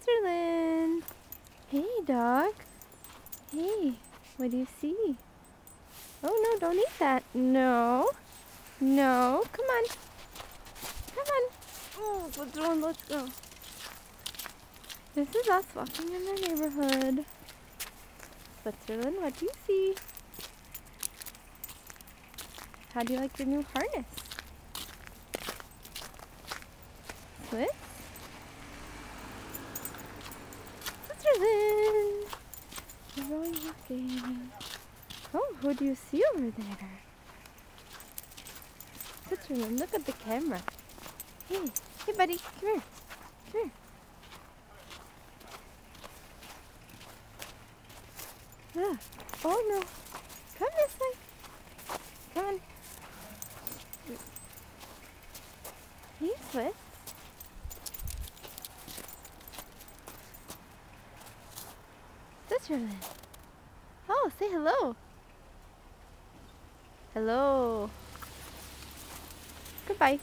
Switzerland. Hey, dog. Hey, what do you see? Oh, no, don't eat that. No. No. Come on. Come on. Oh, Switzerland, let's go. This is us walking in the neighborhood. Switzerland, what do you see? How do you like your new harness? Swiss? Switzerland! We're going walking. Oh, who do you see over there? Switzerland, look at the camera. Hey, hey buddy, come here. Come here. Ah. Oh no. Come this way. Come on. Hey, Swiss. Switzerland. Oh, say hello. Hello. Goodbye.